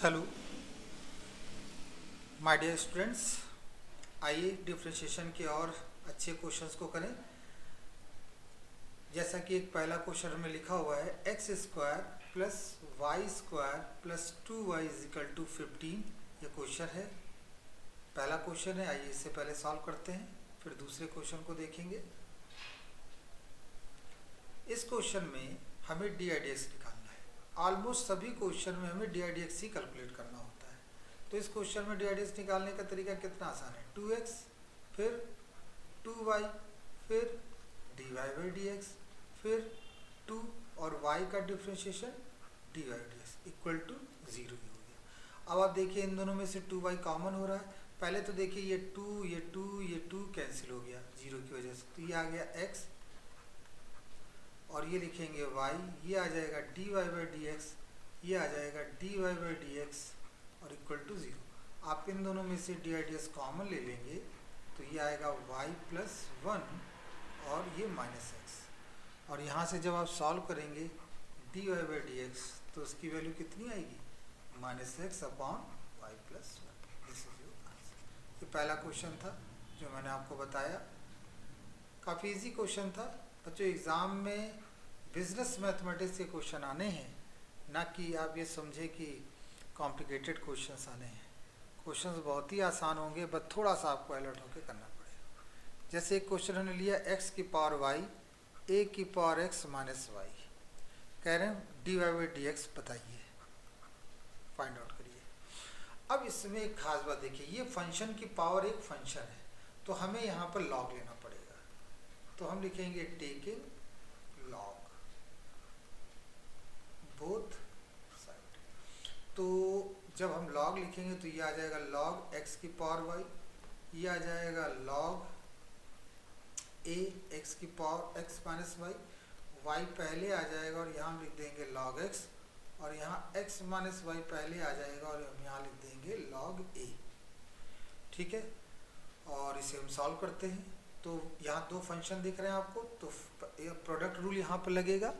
Hello my dear students. आइए differentiation के और अच्छे क्वेश्चंस को करें। जैसा कि एक पहला क्वेश्चन में लिखा हुआ है X square plus Y square plus 2y is equal to 15। ये क्वेश्चन है, पहला क्वेश्चन है। आइए इससे पहले सॉल्व करते हैं, फिर दूसरे क्वेश्चन को देखेंगे। इस क्वेश्चन में हमें डी आई डी एक्स निकालना है। ऑलमोस्ट सभी क्वेश्चन में हमें D I D x he calculate करना होता है। तो इस क्वेश्चन में डी आई डी एक्स निकालने का तरीका कितना आसान है। 2x फिर 2y फिर dy बाई डी एक्स फिर 2 और y का differentiation dy D x equal to 0 ही हो गया। अब आप देखिए इन दोनों में से 2y कॉमन हो रहा है। पहले तो देखिए ये 2 कैंसिल हो गया 0 की वजह से, तो ये आ गया x और ये लिखेंगे y, ये आ जाएगा dy बाई डी एक्स, ये आ जाएगा dy बाई डी एक्स और इक्वल टू 0। आप इन दोनों में से D I D X common ले लेंगे तो ये आएगा y प्लस 1 और ये माइनस एक्स। और यहाँ से जब आप सॉल्व करेंगे dy बाई डी एक्स तो उसकी वैल्यू कितनी आएगी, minus X upon Y plus 1। This is your answer. ये पहला क्वेश्चन था जो मैंने आपको बताया। काफ़ी इजी क्वेश्चन था बच्चों। एग्ज़ाम में बिजनेस मैथमेटिक्स के क्वेश्चन आने हैं, ना कि आप ये समझे कि कॉम्प्लिकेटेड क्वेश्चंस आने हैं। क्वेश्चंस बहुत ही आसान होंगे, बस थोड़ा सा आपको अलर्ट होकर करना पड़ेगा। जैसे एक क्वेश्चन हमने लिया x की पावर y a की पावर x माइनस वाई, कह रहे हैं D Y by D X बताइए, फाइंड आउट करिए। अब इसमें एक खास बात देखिए, ये फंक्शन की पावर एक फंक्शन है तो हमें यहाँ पर लॉग लेना पड़ेगा। तो हम लिखेंगे टेकिंग लॉग बोथ साइड। तो जब हम लॉग लिखेंगे तो ये आ जाएगा लॉग x की पावर y, ये आ जाएगा लॉग a x की power x minus Y, y पहले आ जाएगा और यहाँ हम लिख देंगे लॉग x, और यहाँ x माइनस वाई पहले आ जाएगा और हम यहाँ लिख देंगे लॉग a। ठीक है, और इसे हम सॉल्व करते हैं। तो यहाँ दो फंक्शन दिख रहे हैं आपको, तो प्रोडक्ट रूल यहाँ पर लगेगा।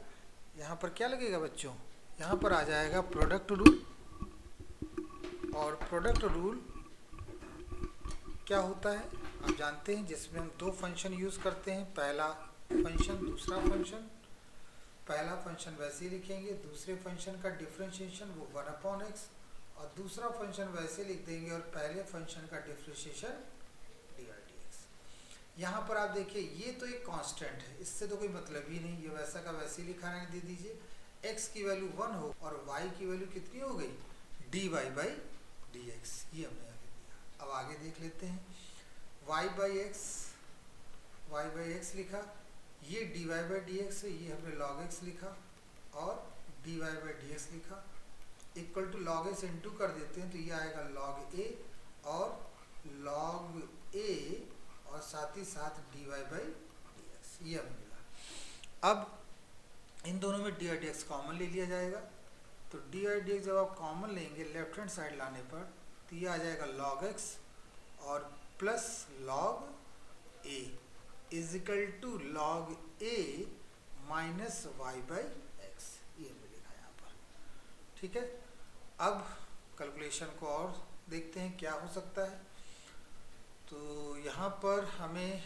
यहाँ पर क्या लगेगा बच्चों, यहाँ पर आ जाएगा प्रोडक्ट रूल। और प्रोडक्ट रूल क्या होता है आप जानते हैं, जिसमें हम दो फंक्शन यूज़ करते हैं, पहला फंक्शन दूसरा फंक्शन। पहला फंक्शन वैसे ही लिखेंगे, दूसरे फंक्शन का डिफरेंशिएशन वो 1 अपॉन एक्स, और दूसरा फंक्शन वैसे लिख देंगे और पहले फंक्शन का differentiation D I D x. यहाँ पर आप देखिए ये तो एक कांस्टेंट है, इससे तो कोई मतलब ही नहीं, ये वैसा का वैसे ही लिखा रहने दे दीजिए। x की वैल्यू 1 हो और y की वैल्यू कितनी हो गई, D Y by D X, ये हमने आगे दिया। अब आगे देख लेते हैं, y बाई एक्स लिखा, ये D Y by D X है, ये हमने लॉग एक्स लिखा और D Y by D X लिखा, equal to log X into कर देते हैं तो ये आएगा लॉग ए और लॉग ए और साथ ही साथ D Y by D X, ये हमें मिला। अब इन दोनों में D I D X common ले लिया जाएगा। तो डी आई डी एक्स जब आप कॉमन लेंगे लेफ्ट हैंड साइड लाने पर तो ये आ जाएगा log x और plus log a is equal to log a minus Y by X, ये हमने लिखा यहाँ पर। ठीक है, अब कैलकुलेशन को और देखते हैं क्या हो सकता है। तो यहाँ पर हमें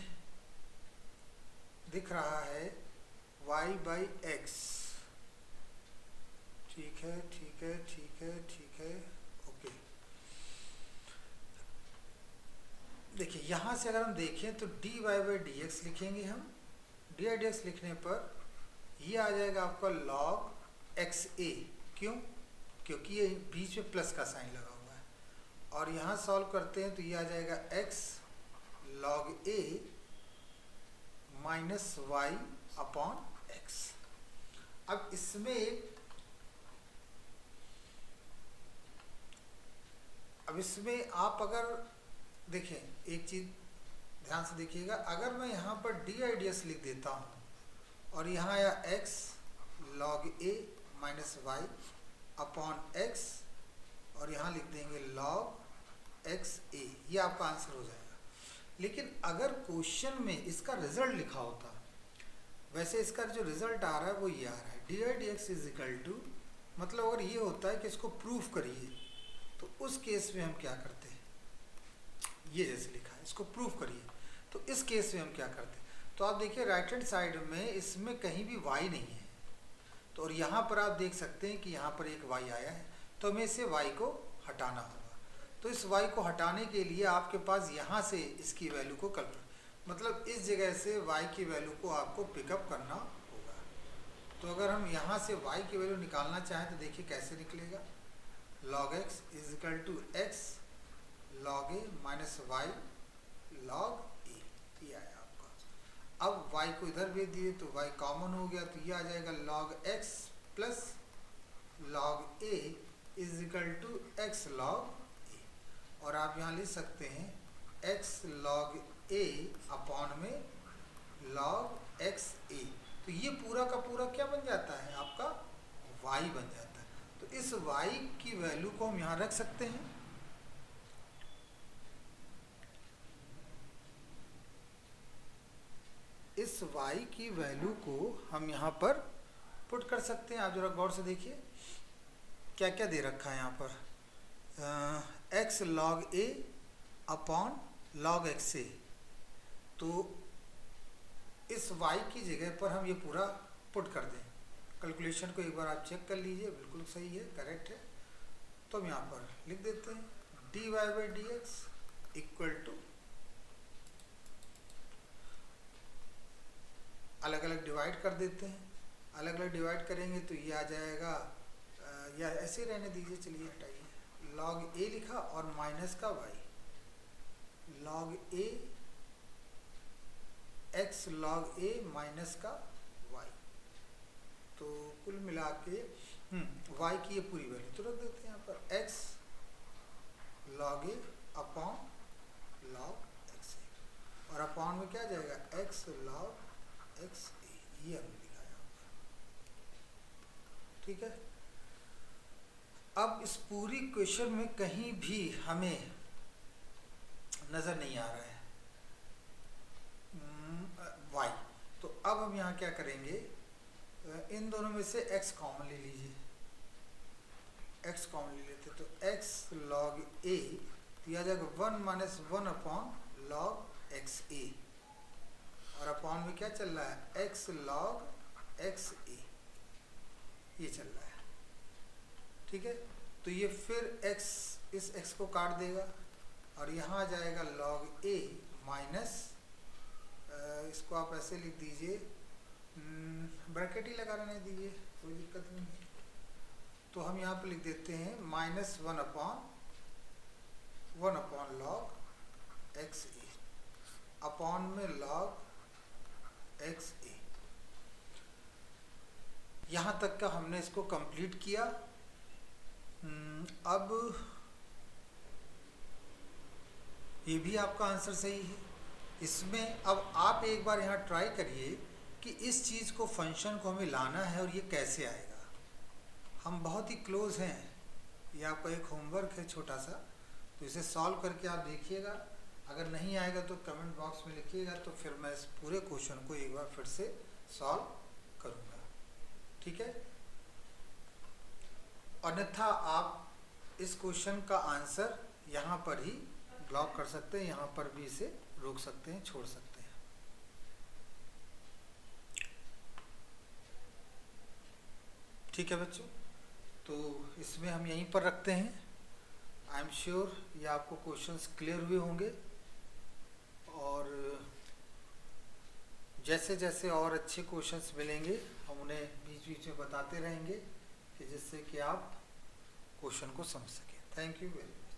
दिख रहा है y बाई एक्स। ठीक है ठीक है ठीक है ठीक है, ओके। देखिए यहाँ से अगर हम देखें तो D Y by D X लिखेंगे हम। डी आई डी एक्स लिखने पर ये आ जाएगा आपका लॉग एक्स ए, क्यों, क्योंकि ये बीच में प्लस का साइन लगा हुआ है। और यहाँ सॉल्व करते हैं तो ये आ जाएगा x लॉग ए माइनस वाई अपॉन एक्स। अब इसमें आप अगर देखें एक चीज़ ध्यान से देखिएगा, अगर मैं यहाँ पर डी आई डी एस लिख देता हूँ और यहाँ आया x लॉग ए माइनस वाई अपॉन एक्स और यहाँ लिख देंगे लॉग एक्स ए, ये आपका आंसर हो जाएगा। लेकिन अगर क्वेश्चन में इसका रिजल्ट लिखा होता, वैसे इसका जो रिजल्ट आ रहा है वो ये आ रहा है D I D X is equal to, मतलब अगर ये होता है कि इसको प्रूफ करिए तो उस केस में हम क्या करते हैं, ये जैसे लिखा है इसको प्रूफ करिए, तो इस केस में हम क्या करते हैं, तो आप देखिए राइट हैंड साइड में इसमें कहीं भी y नहीं है, तो और यहाँ पर आप देख सकते हैं कि यहाँ पर एक y आया है, तो हमें इसे y को हटाना होगा। तो इस y को हटाने के लिए आपके पास यहाँ से इसकी वैल्यू को मतलब इस जगह से y की वैल्यू को आपको पिकअप करना होगा। तो अगर हम यहाँ से y की वैल्यू निकालना चाहें तो देखिए कैसे निकलेगा, log x is equal to x log a minus y log a, ये आया आपका। अब y को इधर भेज दिए तो y कॉमन हो गया, तो ये आ जाएगा log x plus log a is equal to x log a, और आप यहाँ लिख सकते हैं x log a अपॉन में log x a, तो ये पूरा का पूरा क्या बन जाता है आपका y बन जाता है। तो इस y की वैल्यू को हम यहाँ रख सकते हैं, इस y की वैल्यू को हम यहाँ पर पुट कर सकते हैं। आप जरा गौर से देखिए क्या क्या दे रखा है यहाँ पर, x log a upon log x a, तो इस y की जगह पर हम ये पूरा पुट कर दें। कैलकुलेशन को एक बार आप चेक कर लीजिए, बिल्कुल सही है, करेक्ट है। तो हम यहाँ पर लिख देते हैं dy by D x equal to, अलग अलग डिवाइड कर देते हैं, अलग अलग डिवाइड करेंगे तो ये आ जाएगा, या ऐसे ही रहने दीजिए, चलिए हटाइए, log a लिखा और माइनस का y, log a x log a minus का y, तो कुल मिला के y की ये पूरी वैल्यू तो रख देते हैं यहाँ पर x log a upon log x a, और अपॉन में क्या जाएगा x log x a, ये हमने लिखा यहाँ पर, ठीक है। अब इस पूरी क्वेश्चन में कहीं भी हमें नज़र नहीं आ रहा है y, तो अब हम यहाँ क्या करेंगे, इन दोनों में से x कॉमन ले लीजिए, x कॉमन ले लेते तो x log a, तो यह आ जाएगा 1 minus 1 upon log x a, और अपॉन में क्या चल रहा है x log x a, ये चल रहा है, ठीक है। तो ये फिर x, इस x को काट देगा और यहाँ आ जाएगा log a माइनस, इसको आप ऐसे लिख दीजिए, ब्रैकेट ही लगा रहने दीजिए, कोई दिक्कत नहीं है। तो हम यहाँ पे लिख देते हैं minus 1 upon log x a upon में log x a। यहाँ तक का हमने इसको कंप्लीट किया। अब ये भी आपका आंसर सही है। इसमें अब आप एक बार यहाँ ट्राई करिए कि इस चीज़ को, फंक्शन को हमें लाना है और ये कैसे आएगा। हम बहुत ही क्लोज हैं, ये आपका एक होमवर्क है छोटा सा, तो इसे सॉल्व करके आप देखिएगा। अगर नहीं आएगा तो कमेंट बॉक्स में लिखिएगा, तो फिर मैं इस पूरे क्वेश्चन को एक बार फिर से सॉल्व करूँगा, ठीक है। अन्यथा आप इस क्वेश्चन का आंसर यहाँ पर ही ब्लॉक कर सकते हैं, यहाँ पर भी इसे रोक सकते हैं, छोड़ सकते हैं। ठीक है बच्चों, तो इसमें हम यहीं पर रखते हैं। आई एम श्योर ये आपको क्वेश्चंस क्लियर हुए होंगे, और जैसे जैसे और अच्छे क्वेश्चंस मिलेंगे हम उन्हें बीच बीच में बताते रहेंगे, कि जिससे कि आप क्वेश्चन को समझ सकें। Thank you very much.